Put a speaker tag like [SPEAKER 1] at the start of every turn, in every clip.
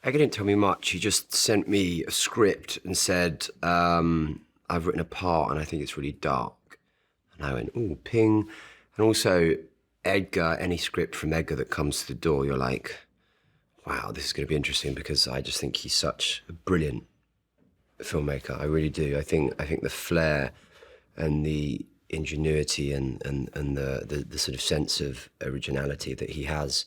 [SPEAKER 1] Edgar didn't tell me much. He just sent me a script and said, I've written a part and I think it's really dark. And I went, ooh, ping. And also, Edgar, any script from Edgar that comes to the door, you're like, wow, this is going to be interesting because I just think he's such a brilliant filmmaker. I really do. I think the flair and the ingenuity and the sort of sense of originality that he has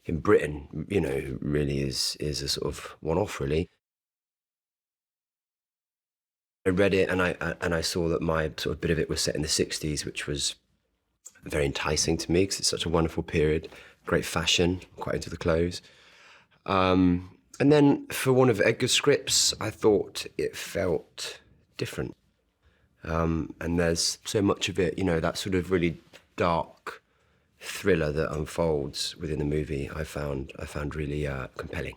[SPEAKER 1] in Britain, you know, really is a sort of one-off, really. I read it and I saw that my sort of bit of it was set in the 60s, which was very enticing to me because it's such a wonderful period, great fashion, quite into the clothes. And then for one of Edgar's scripts, I thought it felt different. And there's so much of it, you know, that sort of really dark thriller that unfolds within the movie. I found really compelling.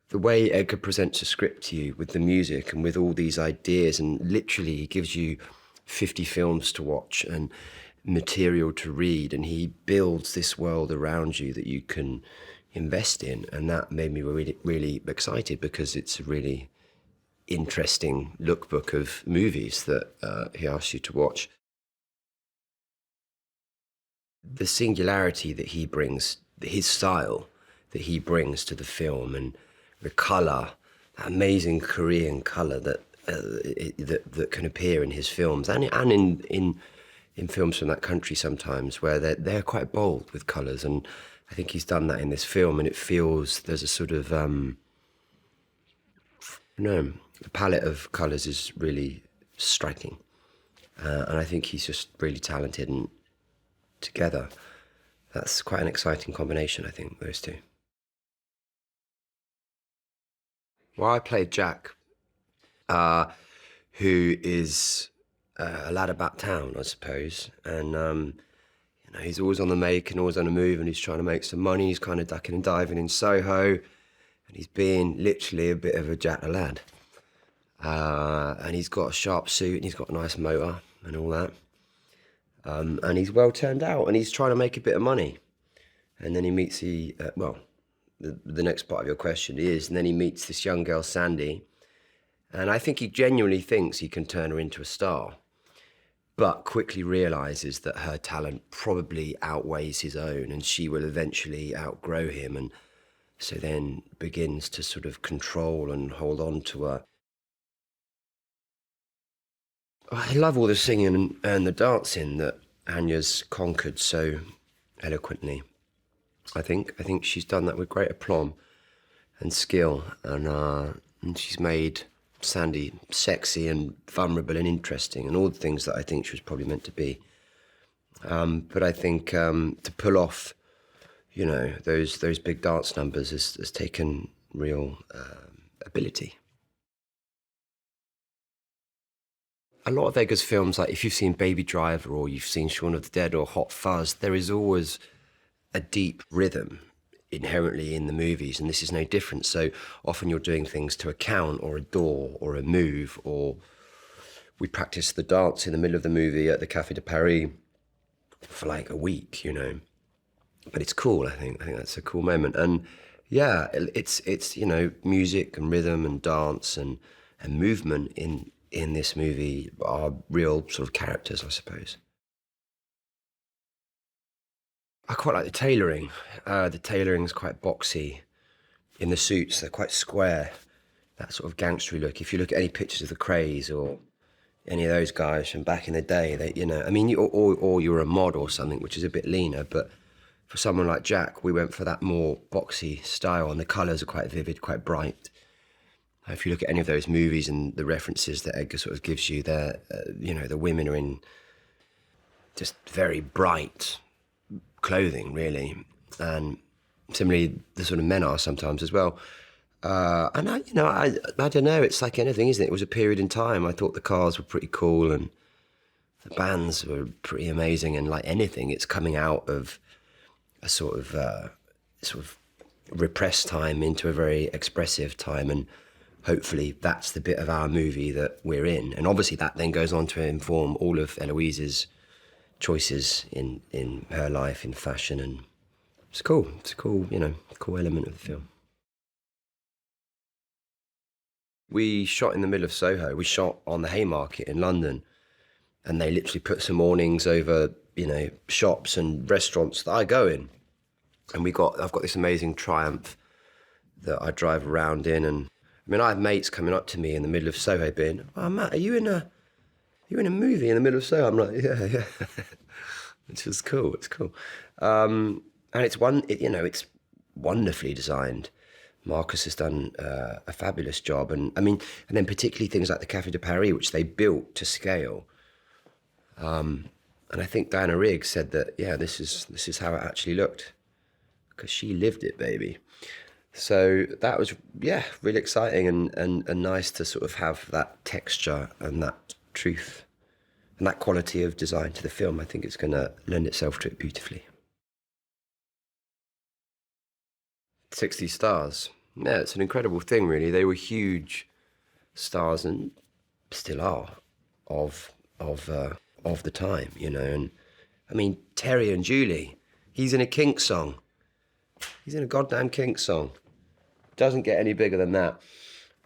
[SPEAKER 1] The way Edgar presents a script to you with the music and with all these ideas, and literally he gives you 50 films to watch and material to read, and he builds this world around you that you can invest in, and that made me really, really excited because it's a really interesting lookbook of movies that he asks you to watch. The singularity that he brings, his style that he brings to the film, and the colour, that amazing Korean colour that can appear in his films and in films from that country sometimes, where they're quite bold with colours, and I think he's done that in this film, and it feels there's a sort of no, the palette of colours is really striking, and I think he's just really talented, and together, that's quite an exciting combination, I think, those two. Well, I played Jack, who is a lad about town, I suppose, and you know, he's always on the make and always on the move, and he's trying to make some money. He's kind of ducking and diving in Soho, and he's being literally a bit of a Jack the lad. And he's got a sharp suit, and he's got a nice motor and all that. And he's well turned out, and he's trying to make a bit of money. And then he meets the next part of your question is, and then he meets this young girl, Sandy, and I think he genuinely thinks he can turn her into a star, but quickly realises that her talent probably outweighs his own, and she will eventually outgrow him, and so then begins to sort of control and hold on to her. I love all the singing and the dancing that Anya's conquered so eloquently. I think she's done that with great aplomb and skill, and she's made Sandy sexy and vulnerable and interesting, and all the things that I think she was probably meant to be. But I think to pull off, you know, those big dance numbers has taken real ability. A lot of Edgar's films, like if you've seen Baby Driver or you've seen Shaun of the Dead or Hot Fuzz, there is always a deep rhythm inherently in the movies, and this is no different. So often you're doing things to a count or a door or a move, or we practice the dance in the middle of the movie at the Café de Paris for like a week, you know. But it's cool, I think that's a cool moment. And yeah, it's you know, music and rhythm and dance and movement in this movie are real sort of characters, I suppose. I quite like the tailoring. The tailoring is quite boxy. In the suits, they're quite square, that sort of gangstery look. If you look at any pictures of the Krays or any of those guys from back in the day, they, you know, I mean, or you're a mod or something, which is a bit leaner, but for someone like Jack, we went for that more boxy style, and the colours are quite vivid, quite bright. If you look at any of those movies and the references that Edgar sort of gives you, there, you know, the women are in just very bright clothing, really, and similarly the sort of men are sometimes as well. And I don't know, it's like anything, isn't it? It was a period in time. I thought the cars were pretty cool and the bands were pretty amazing, and like anything, it's coming out of a sort of repressed time into a very expressive time, and hopefully that's the bit of our movie that we're in. And obviously that then goes on to inform all of Eloise's choices in her life, in fashion and It's cool. It's a cool, cool element of the film. We shot in the middle of Soho. We shot on the Haymarket in London, and they literally put some awnings over, shops and restaurants that I go in. And I've got this amazing Triumph that I drive around in, and I mean, I have mates coming up to me in the middle of Soho being, "Oh, Matt, are you in a movie in the middle of Soho?" I'm like, "Yeah, yeah." It's just cool. It's cool, and it's wonderfully designed. Marcus has done a fabulous job, and I mean, and then particularly things like the Café de Paris, which they built to scale. And I think Diana Rigg said that, yeah, this is how it actually looked, because she lived it, baby. So that was, yeah, really exciting and nice to sort of have that texture and that truth and that quality of design to the film. I think it's going to lend itself to it beautifully. 60 stars. Yeah, it's an incredible thing, really. They were huge stars and still are of the time, And I mean, Terry and Julie, he's in a Kink song. He's in a goddamn Kink song. Doesn't get any bigger than that.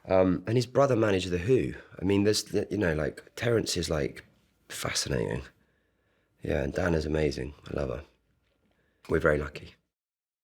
[SPEAKER 1] And his brother managed The Who. I mean, like, Terence is, like, fascinating. Yeah, and Dana's amazing. I love her. We're very lucky.